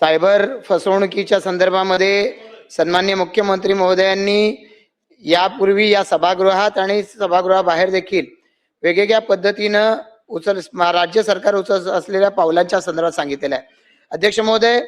Cyber फसवणुकीच्या संदर्भामध्ये सन्माननीय मुख्यमंत्री महोदयांनी यापूर्वी या सभागृहात आणि सभागृहाबाहेर देखील वेगवेगळ्या पद्धतीनं राज्य सरकार उचलत असलेल्या पावलांच्या संदर्भात सांगितलेलं आहे. अध्यक्ष महोदय,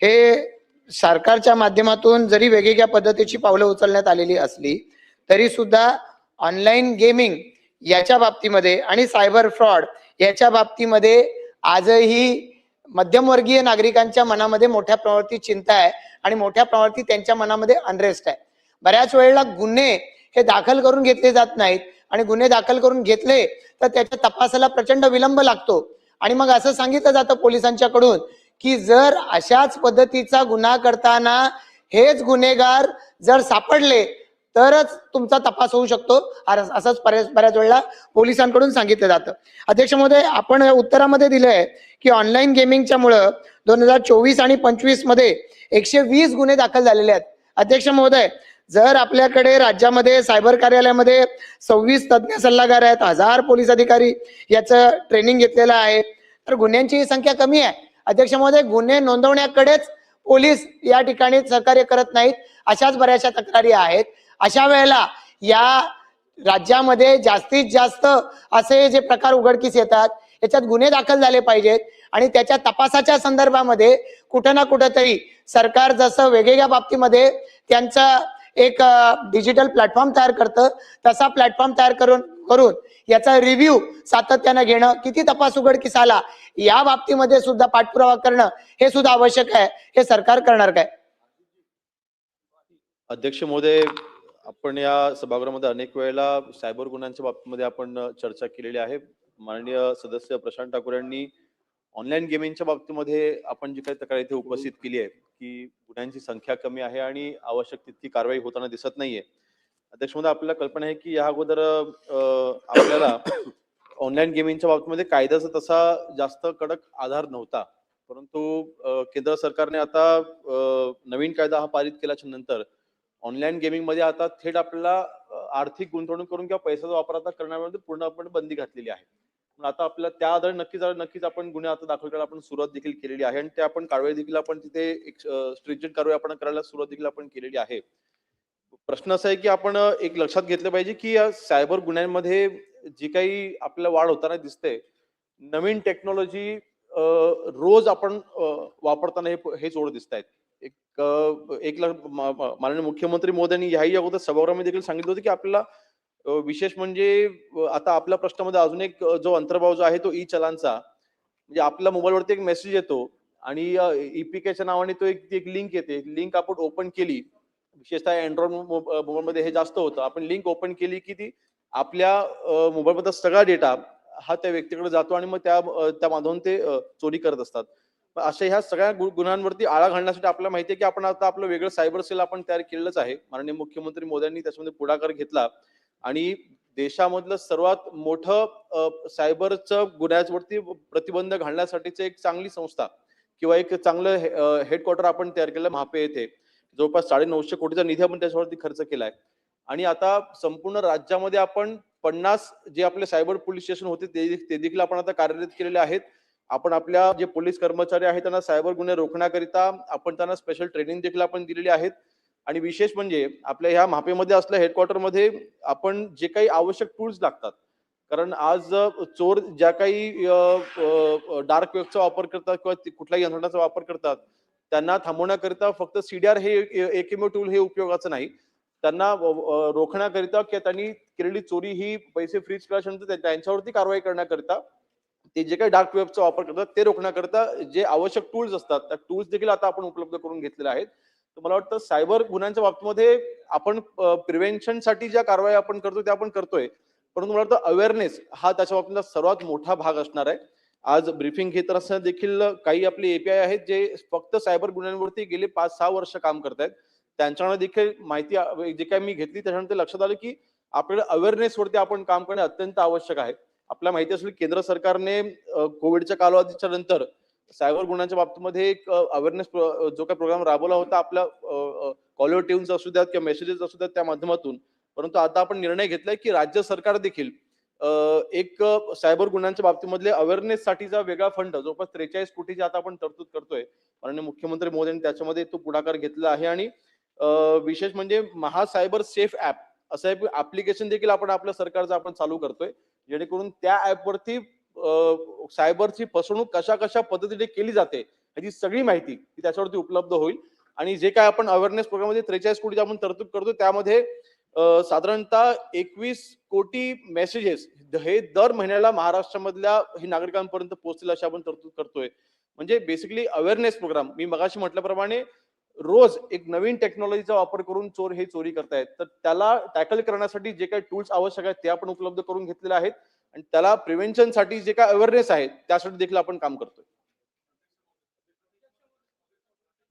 हे सरकारच्या माध्यमातून जरी वेगवेगळ्या पद्धतीची पावलं उचलण्यात आलेली असली तरी सुद्धा ऑनलाईन गेमिंग याच्या बाबतीमध्ये आणि सायबर फ्रॉड याच्या बाबतीमध्ये आजही मध्यमवर्गीय नागरिकांच्या मनामध्ये मोठ्या प्रमाणावरती चिंता आहे आणि मोठ्या प्रमाणावरती त्यांच्या मनामध्ये अनरेस्ट आहे. बऱ्याच वेळेला गुन्हे हे दाखल करून घेतले जात नाहीत आणि गुन्हे दाखल करून घेतले तर त्याच्या तपासाला प्रचंड विलंब लागतो आणि मग असं सांगितलं जातं पोलिसांच्याकडून की जर अशाच पद्धतीचा गुन्हा करताना हेच गुन्हेगार जर सापडले तरच तुमचा तपास होऊ शकतो, असंच बऱ्याच वेळेला पोलिसांकडून सांगितलं जातं. अध्यक्ष महोदय, आपण उत्तरामध्ये दिलंय की ऑनलाईन गेमिंगच्या मुळे 2024 आणि 25 मध्ये 120 गुन्हे दाखल झालेले आहेत. अध्यक्ष महोदय, जर आपल्याकडे राज्यामध्ये सायबर कार्यालयामध्ये 26 तज्ञ सल्लागार आहेत, 1000 पोलीस अधिकारी याचं ट्रेनिंग घेतलेलं आहे, तर गुन्ह्यांची संख्या कमी आहे. अध्यक्ष महोदय, गुन्हे नोंदवण्याकडेच पोलीस या ठिकाणी सहकार्य करत नाहीत, अशाच बऱ्याचशा तक्रारी आहेत. अशा वेळेला या राज्यामध्ये जास्तीत जास्त असे जे प्रकार उघडकीस येतात याच्यात गुन्हे दाखल झाले पाहिजेत आणि त्याच्या तपासाच्या संदर्भामध्ये कुठं ना कुठंतरी सरकार जसं वेगवेगळ्या बाबतीमध्ये त्यांचा एक डिजिटल प्लॅटफॉर्म तयार करतं तसा प्लॅटफॉर्म तयार करून याचा रिव्ह्यू सातत्यानं घेणं, किती तपास उघडकीस आला या बाबतीमध्ये सुद्धा पाठपुरावा करणं हे सुद्धा आवश्यक आहे. हे सरकार करणार काय? अध्यक्ष महोदय, आपण या सभागृहामध्ये अनेक वेळेला सायबर गुन्ह्यांच्या बाबतीमध्ये आपण चर्चा केलेली आहे. माननीय सदस्य प्रशांत ठाकूर यांनी ऑनलाईन गेमिंगच्या बाबतीमध्ये आपण जी काही तक्रार इथे उपस्थित केली आहे की गुन्ह्यांची संख्या कमी आहे आणि आवश्यक तितकी कारवाई होताना दिसत नाहीये. अध्यक्ष महोदय, आपल्याला कल्पना आहे की या अगोदर आपल्याला ऑनलाईन गेमिंगच्या बाबतीमध्ये कायद्याचा तसा जास्त कडक आधार नव्हता, परंतु केंद्र सरकारने आता नवीन कायदा हा पारित केल्याच्या नंतर ऑनलाईन गेमिंग मध्ये आता थेट आपल्याला आर्थिक गुंतवणूक करून किंवा पैशाचा वापर आता करण्यामध्ये पूर्णपणे बंदी घातलेली आहे. पण आता आपल्याला त्या आधारे नक्कीच आपण गुन्हे आता दाखल करायला आपण सुरुवात देखील केलेली आहे आणि ते आपण कारवाई देखील आपण तिथे एक स्ट्रिंजंट कारवाई आपण करायला सुरुवात देखील आपण केलेली आहे. प्रश्न असा आहे की आपण एक लक्षात घेतलं पाहिजे की या सायबर गुन्ह्यांमध्ये जी काही आपल्याला वाढ होताना दिसते, नवीन टेक्नॉलॉजी रोज आपण वापरताना हे जोड दिसत आहेत. एक माननीय मुख्यमंत्री मोदयांनी याही अगोदर सभागृहामध्ये देखील सांगितलं होतं की आपल्याला विशेष म्हणजे आता आपल्या प्रश्नामध्ये अजून एक जो अंतर्भाव जो आहे तो ई चलानचा, म्हणजे आपल्या मोबाईलवरती एक मेसेज येतो आणि ईपीकेच्या नावाने तो एक लिंक येते. लिंक आपण ओपन केली, विशेषतः अँड्रॉइड मोबाईलमध्ये हे जास्त होतं. आपण लिंक ओपन केली की ती आपल्या मोबाईलमधला सगळा डेटा हा त्या व्यक्तीकडे जातो आणि मग त्या माध्यमातून ते चोरी करत असतात. अशा ह्या सगळ्या गुन्ह्यांवरती आळा घालण्यासाठी आपल्याला माहिती आहे की आपण आता आपलं वेगळं सायबर सेल आपण तयार केलेलंच आहे. माननीय मुख्यमंत्री मोदयांनी त्याच्यामध्ये पुढाकार घेतला आणि देशामधलं सर्वात मोठं सायबरचं गुन्ह्यांवरती प्रतिबंध घालण्यासाठीचं एक चांगली संस्था किंवा एक चांगलं हेडक्वार्टर आपण तयार केलं महापे येथे. जवळपास 950 कोटीचा निधी आपण त्याच्यावरती खर्च केलाय आणि आता संपूर्ण राज्यामध्ये आपण 50 जे आपले सायबर पोलीस स्टेशन होते ते देखील आपण आता कार्यरत केलेले आहेत. आपण आपल्या जे पोलीस कर्मचारी आहेत त्यांना सायबर गुन्हे रोखण्याकरिता आपण त्यांना स्पेशल ट्रेनिंग देखील आपण दिलेली आहेत आणि विशेष म्हणजे आपल्या ह्या महापेमध्ये असल्या हेडक्वार्टरमध्ये आपण जे काही आवश्यक टूल्स लागतात, कारण आज चोर ज्या काही डार्क वेबचा वापर करतात किंवा कुठल्याही यंत्रणाचा वापर करतात त्यांना थांबवण्याकरिता फक्त सीडीआर हे एकमेव टूल हे उपयोगाचं नाही. त्यांना रोखण्याकरिता किंवा त्यांनी केलेली चोरी ही पैसे फ्रीज केल्यानंतर त्यांच्यावरती कारवाई करण्याकरिता ते जे काही डार्क वेबचा वापर करतात ते रोखण्याकरिता जे आवश्यक टूल्स असतात त्या टूल्स देखील आता आपण उपलब्ध करून घेतलेले आहेत. तर मला वाटतं सायबर गुन्ह्यांच्या बाबतीमध्ये आपण प्रिव्हेन्शनसाठी ज्या कारवाई आपण करतो त्या आपण करतोय, परंतु मला वाटतं अवेअरनेस हा त्याच्या बाबतीतला सर्वात मोठा भाग असणार आहे. आज ब्रीफिंग घेत असताना देखील काही आपले एपीआय आहेत जे फक्त सायबर गुन्ह्यांवरती गेले 5-6 वर्ष काम करतायत. त्यांच्याकडे देखील माहिती जे काही मी घेतली त्याच्यानंतर लक्षात आलं की आपल्याला अवेअरनेस वरती आपण काम करणे अत्यंत आवश्यक आहे. आपल्याला माहिती असेल केंद्र सरकारने कोविडच्या कालावधीच्या नंतर सायबर गुन्ह्यांच्या बाबतीमध्ये एक अवेअरनेस जो काही प्रोग्राम राबवला होता आपल्या कॉलर ट्यून्स असू द्यात किंवा मेसेजेस असू द्यात त्या माध्यमातून, परंतु आता आपण निर्णय घेतलाय की राज्य सरकार देखील एक सायबर गुन्ह्यांच्या बाबतीमधले अवेअरनेससाठीचा वेगळा फंड जवळपास 43 कोटीची आता आपण तरतूद करतोय. माननीय मुख्यमंत्री महोदयांनी त्याच्यामध्ये तो पुढाकार घेतला आहे आणि विशेष म्हणजे महा सायबर सेफ ऍप असं एक ऍप्लिकेशन देखील आपण आपल्या सरकारचं आपण चालू करतोय, जेणेकरून त्या ऍपवरती सायबरची फसवणूक कशा कशा पद्धतीने केली जाते याची सगळी माहिती ती त्याच्यावरती उपलब्ध होईल. आणि जे काय आपण अवेअरनेस प्रोग्राम मध्ये 43 कोटी आपण तरतूद करतो त्यामध्ये साधारणतः 21 कोटी मेसेजेस हे दर महिन्याला महाराष्ट्रामधल्या ही नागरिकांपर्यंत पोहोचतील अशी आपण तरतूद करतोय. म्हणजे बेसिकली अवेअरनेस प्रोग्राम मी मगाशी म्हटल्याप्रमाणे रोज एक नवीन टेक्नॉलॉजीचा वापर करून चोर हे चोरी करतायत, तर त्याला टॅकल करण्यासाठी जे काही टूल्स आवश्यक आहेत ते आपण उपलब्ध करून घेतलेले आहेत आणि त्याला प्रिव्हेन्शनसाठी जे काय अवेअरनेस आहे त्यासाठी देखील आपण काम करतोय.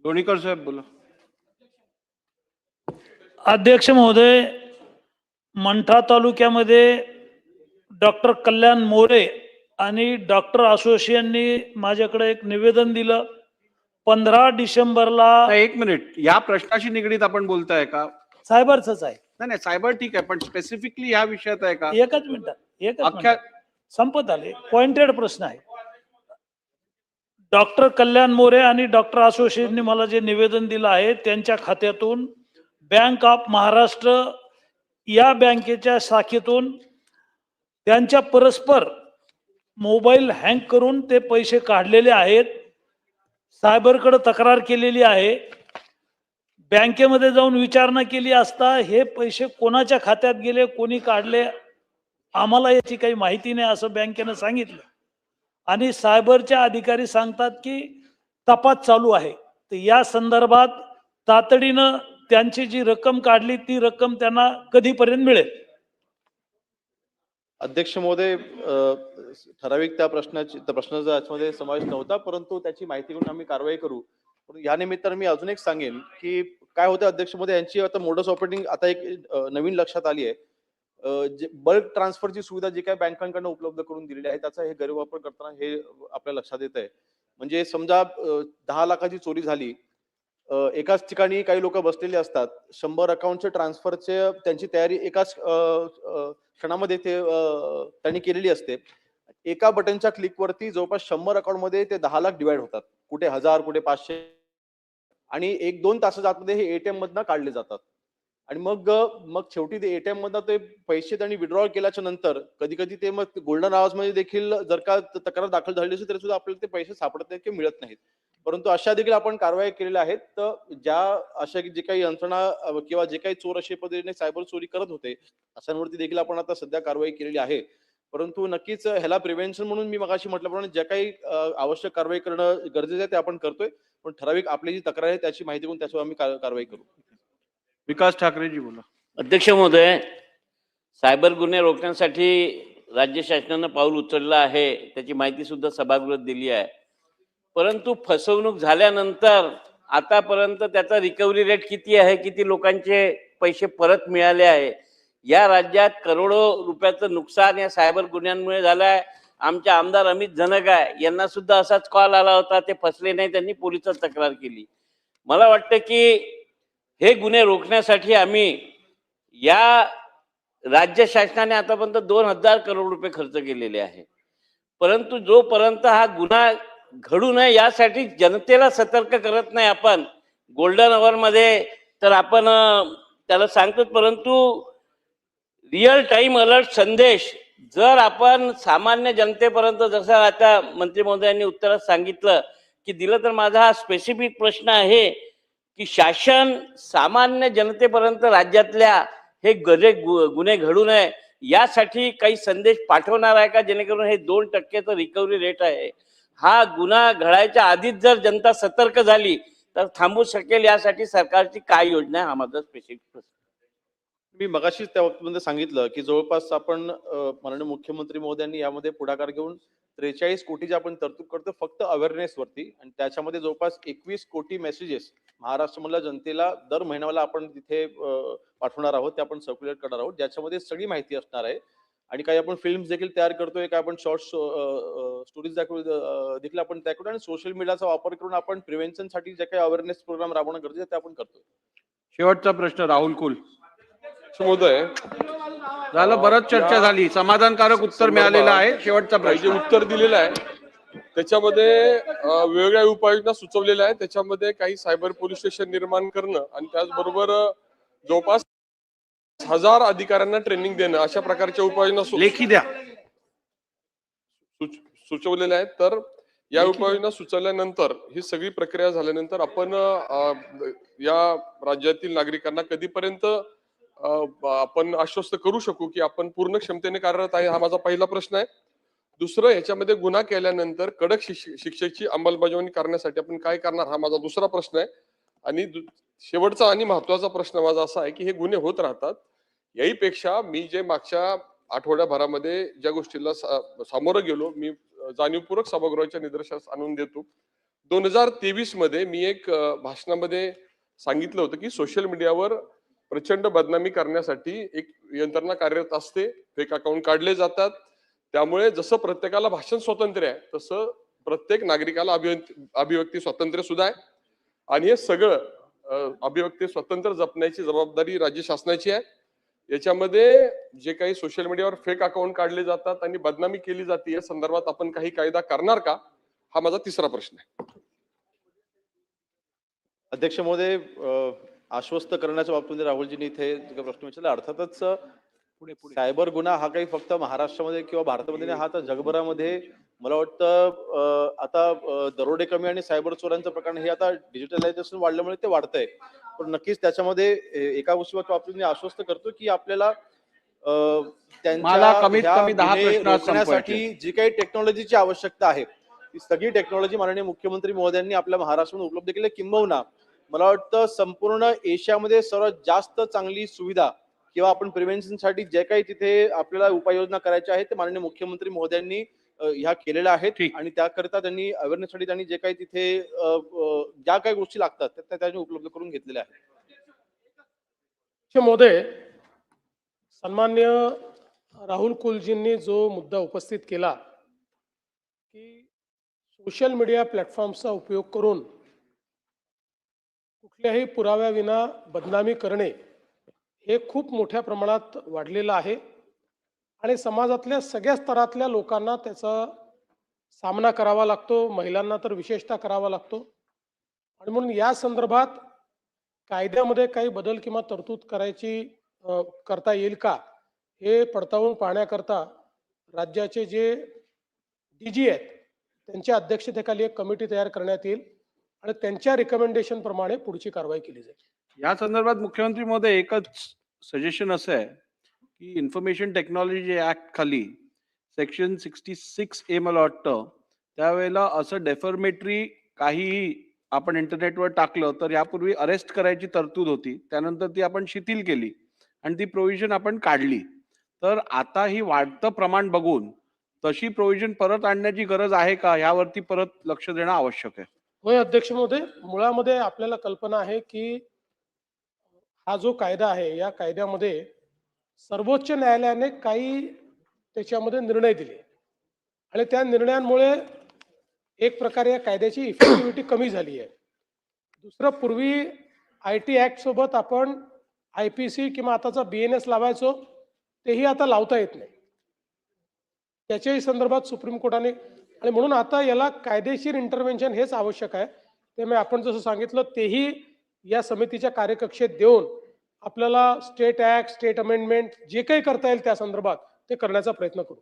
लोणीकर साहेब बोला. अध्यक्ष महोदय, मंठा तालुक्यामध्ये डॉक्टर कल्याण मोरे आणि डॉक्टर असोसिएशननी माझ्याकडे एक निवेदन दिलं. 15 डिसेंबरला नाही, एक मिनिट, या प्रश्नाशी निगडीत आपण बोलताय का? सायबरच आहे. नाही नाही, सायबर ठीक आहे, पण स्पेसिफिकली या विषयात आहे का? एकच अख्ख्या मिनिट संपत आले. पॉइंटेड प्रश्न आहे. डॉक्टर कल्याण मोरे आणि डॉक्टर असोसिएशनने मला जे निवेदन दिलं आहे त्यांच्या खात्यातून बँक ऑफ महाराष्ट्र या बँकेच्या शाखेतून त्यांच्या परस्पर मोबाईल हँग करून ते पैसे काढलेले आहेत. सायबरकडे तक्रार केलेली आहे. बँकेमध्ये जाऊन विचारणा केली असता हे पैसे कोणाच्या खात्यात गेले, कोणी काढले, आम्हाला याची काही माहिती नाही असं बँकेनं सांगितलं. आणि सायबरचे अधिकारी सांगतात की तपास चालू आहे. तर या संदर्भात तातडीनं त्यांची जी रक्कम काढली ती रक्कम त्यांना कधीपर्यंत मिळेल? अध्यक्ष महोदय, ठराविक त्या प्रश्नाचा याच्यामध्ये समावेश नव्हता, परंतु त्याची माहिती घेऊन आम्ही कारवाई करू. या निमित्तानं मी अजून एक सांगेन की काय होतं अध्यक्ष महोदय, यांची आता मोडस ऑपरेटिंग आता एक नवीन लक्षात आली आहे. जे बल्क ट्रान्सफरची सुविधा जी काय बँकांकडून उपलब्ध करून दिलेली आहे त्याचा हे गैरवापर करताना हे आपल्या लक्षात येत आहे. म्हणजे समजा 10 लाखाची चोरी झाली, एकाच ठिकाणी काही लोक बसलेले असतात, 100 अकाउंटचे ट्रान्सफरचे त्यांची तयारी एकाच क्षणामध्ये त्यांनी केलेली असते. एका बटनच्या क्लिकवरती जवळपास 100 अकाउंट मध्ये ते 10 लाख डिवाइड होतात, कुठे 1000 कुठे 500, आणि 1-2 तासाच्या आतमध्ये हे एटीएम मधनं काढले जातात. आणि मग शेवटी ते एटीएम मधनं ते पैसे त्यांनी विड्रॉल केल्याच्या नंतर कधी कधी ते मग गोल्डन आवर्स मध्ये देखील जर का तक्रार दाखल झाली असेल तरी सुद्धा आपल्याला ते पैसे सापडत नाहीत किंवा मिळत नाहीत. परंतु अशा देखील आपण कारवाई केलेल्या आहेत. तर ज्या अशा जे काही यंत्रणा किंवा जे काही चोर अशा पद्धतीने सायबर चोरी करत होते अशांवरती देखील आपण आता सध्या कारवाई केलेली आहे. परंतु नक्कीच ह्याला प्रिव्हेन्शन म्हणून मी मगाशी म्हटल्याप्रमाणे ज्या काही आवश्यक कारवाई करणं गरजेचं आहे ते आपण करतोय. पण ठराविक आपली जी तक्रार आहे त्याची माहिती घेऊन त्याच्यावर आम्ही कारवाई करू. विकास ठाकरेजी बोला. अध्यक्ष महोदय, सायबर गुन्हे रोखण्यासाठी राज्य शासनानं पाऊल उचललं आहे, त्याची माहिती सुद्धा सभागृहात दिली आहे. परंतु फसवणूक झाल्यानंतर आतापर्यंत त्याचा रिकव्हरी रेट किती आहे, किती लोकांचे पैसे परत मिळाले आहे? या राज्यात करोडो रुपयाचं नुकसान या सायबर गुन्ह्यांमुळे झालं आहे. आमचे आमदार अमित झनगाय यांना सुद्धा असाच कॉल आला होता, ते फसले नाही, त्यांनी पोलिसात तक्रार केली. मला वाटतं की हे गुन्हे रोखण्यासाठी आम्ही या राज्य शासनाने आतापर्यंत 2000 करोड रुपये खर्च केलेले आहे. परंतु जोपर्यंत हा गुन्हा घडू नये यासाठी जनतेला सतर्क करत नाही आपण गोल्डन अवर मध्ये, तर आपण त्याला सांगतो. परंतु रिअल टाइम अलर्ट संदेश जर आपण सामान्य जनतेपर्यंत, जसं आता मंत्री महोदयांनी उत्तरात सांगितलं की दिलं, तर माझा हा स्पेसिफिक प्रश्न आहे की शासन सामान्य जनतेपर्यंत राज्यातल्या हे गुन्हे घडू नये यासाठी काही संदेश पाठवणार आहे का, जेणेकरून हे 2% रिकव्हरी रेट आहे, हा गुन्हा घडायच्या आधीच जर जनता सतर्क झाली तर थांबू शकेल? यासाठी सरकारची काय योजना आहे, हा माझा स्पेसिफिक प्रश्न. मी मगाशीच त्या बाबतीमध्ये सांगितलं की जवळपास आपण माननीय मुख्यमंत्री महोदयांनी यामध्ये पुढाकार घेऊन 43 कोटीची आपण तरतूद करतो फक्त अवेअरनेस वरती, आणि त्याच्यामध्ये जवळपास 21 कोटी मेसेजेस महाराष्ट्रामधल्या जनतेला दर महिन्याला आपण तिथे पाठवणार आहोत, ते आपण सर्क्युलेट करणार आहोत, ज्याच्यामध्ये सगळी माहिती असणार आहे. आणि काही आपण फिल्म्स देखील तयार करतोय, काय आपण शॉर्ट स्टोरीज देखील आपण तयार करतो, आणि सोशल मीडियाचा वापर करून आपण प्रिव्हेन्शनसाठी जे काही अवेअरनेस प्रोग्राम राबवणं गरजेचं आहे ते आपण करतोय. शेवटचा प्रश्न राहुल कुल. महोदय, झालं, बरंच चर्चा झाली, समाधानकारक उत्तर मिळालेलं आहे. शेवटचा जे प्रश्न. उत्तर दिलेलं आहे त्याच्यामध्ये वेगवेगळ्या उपाययोजना सुचवलेल्या आहेत. त्याच्यामध्ये काही सायबर पोलीस स्टेशन निर्माण करणं आणि त्याचबरोबर जवळपास 1000 अधिकाऱ्यांना ट्रेनिंग देणं अशा प्रकारच्या उपाययोजना लेखी द्या. सुचवलेल्या आहेत. तर या उपाययोजना सुचवल्यानंतर ही सगळी प्रक्रिया झाल्यानंतर आपण या राज्यातील नागरिकांना कधीपर्यंत आपण आश्वस्त करू शकू की आपण पूर्ण क्षमतेने कार्यरत आहे, हा माझा पहिला प्रश्न आहे. दुसरं, ह्याच्यामध्ये गुन्हा केल्यानंतर कडक शिक्षेची अंमलबजावणी करण्यासाठी आपण काय करणार, हा माझा दुसरा प्रश्न आहे. आणि शेवटचा आणि महत्वाचा प्रश्न माझा असा आहे की हे गुन्हे होत राहतात, याहीपेक्षा मी जे मागच्या आठवड्याभरामध्ये ज्या गोष्टीला सामोरं गेलो, मी जाणीवपूर्वक सभागृहाच्या निदर्शनास आणून देतो. 2023 मध्ये मी एक भाषणामध्ये सांगितलं होतं की सोशल मीडियावर प्रचंड बदनामी करण्यासाठी एक यंत्रणा कार्यरत असते, फेक अकाउंट काढले जातात. त्यामुळे जसं प्रत्येकाला भाषण स्वातंत्र्य आहे तसं प्रत्येक नागरिकाला अभिव्यक्ती स्वातंत्र्य सुद्धा आहे. आणि हे सगळं अभिव्यक्ती स्वातंत्र्य जपण्याची जबाबदारी राज्य शासनाची आहे. याच्यामध्ये जे काही सोशल मीडियावर फेक अकाउंट काढले जातात आणि बदनामी केली जाते या संदर्भात आपण काही कायदा करणार का, हा माझा तिसरा प्रश्न आहे. अध्यक्ष महोदय, आश्वस्त करण्याच्या बाबतीमध्ये राहुलजींनी इथे जो प्रश्न विचारला, अर्थातच सायबर गुन्हा हा काही फक्त महाराष्ट्रामध्ये किंवा भारतामध्ये नाही, हा तर जगभरामध्ये मला वाटतं आता दरोडे कमी आणि सायबर चोरांचं प्रकरण हे आता डिजिटलायझेशन वाढल्यामुळे ते वाढतंय. पण नक्कीच त्याच्यामध्ये एका गोष्टीच्या बाबतीत मी आश्वस्त करतो की आपल्याला मला कमीत कमी 10 गुन्हे प्रश्न आज रोखण्यासाठी जी काही टेक्नॉलॉजीची आवश्यकता आहे ती सगळी टेक्नॉलॉजी माननीय मुख्यमंत्री महोदयांनी आपल्या महाराष्ट्रामध्ये उपलब्ध केली. किंबहुना मला वाटतं संपूर्ण एशियामध्ये सर्वात जास्त चांगली सुविधा किंवा आपण प्रिव्हेन्शनसाठी जे काही तिथे आपल्याला उपाययोजना करायच्या आहेत ते माननीय मुख्यमंत्री महोदयांनी ह्या केलेल्या आहेत. आणि त्याकरिता त्यांनी अवेअरनेससाठी त्यांनी जे काही तिथे ज्या काही गोष्टी लागतात त्या त्यांनी उपलब्ध करून घेतलेल्या आहेत. महोदय, सन्मान्य राहुल कुलजींनी जो मुद्दा उपस्थित केला की सोशल मीडिया प्लॅटफॉर्मचा उपयोग करून कुठल्याही पुराव्याविना बदनामी करणे हे खूप मोठ्या प्रमाणात वाढलेलं आहे आणि समाजातल्या सगळ्या स्तरातल्या लोकांना त्याचा सामना करावा लागतो, महिलांना तर विशेषतः करावा लागतो. आणि म्हणून या संदर्भात कायद्यामध्ये काही बदल किंवा तरतूद करता येईल का हे पडताळून पाहण्याकरता राज्याचे जे DG आहेत त्यांच्या अध्यक्षतेखाली एक कमिटी तयार करण्यात येईल आणि त्यांच्या रिकमेंडेशन प्रमाणे पुढची कारवाई केली जाईल. या संदर्भात मुख्यमंत्री महोदय एकच सजेशन असं आहे की इन्फॉर्मेशन टेक्नॉलॉजी ऍक्ट खाली सेक्शन 66A मला वाटतं त्यावेळेला असं डेफर्मेटरी काहीही आपण इंटरनेटवर टाकलं तर यापूर्वी अरेस्ट करायची तरतूद होती, त्यानंतर ती आपण शिथिल केली आणि ती प्रोव्हिजन आपण काढली. तर आता ही वाढतं प्रमाण बघून तशी प्रोव्हिजन परत आणण्याची गरज आहे का, यावरती परत लक्ष देणं आवश्यक आहे. होय अध्यक्ष महोदय, मुळामध्ये आपल्याला कल्पना आहे की हा जो कायदा आहे या कायद्यामध्ये सर्वोच्च न्यायालयाने काही त्याच्यामध्ये निर्णय दिले आणि त्या निर्णयांमुळे एक प्रकारे या कायद्याची इफेक्टिव्हिटी कमी झाली आहे. दुसरं, पूर्वी IT ऍक्ट सोबत आपण IPC किंवा आताचा BNS लावायचो, तेही आता लावता येत नाही. त्याच्याही संदर्भात सुप्रीम कोर्टाने आणि म्हणून आता याला कायदेशीर इंटरव्हेन्शन हेच आवश्यक आहे. त्यामुळे आपण जसं सांगितलं तेही या समितीच्या कार्यकक्षेत देऊन आपल्याला स्टेट ऍक्ट, स्टेट अमेंडमेंट जे काही करता येईल त्या संदर्भात ते करण्याचा प्रयत्न करू.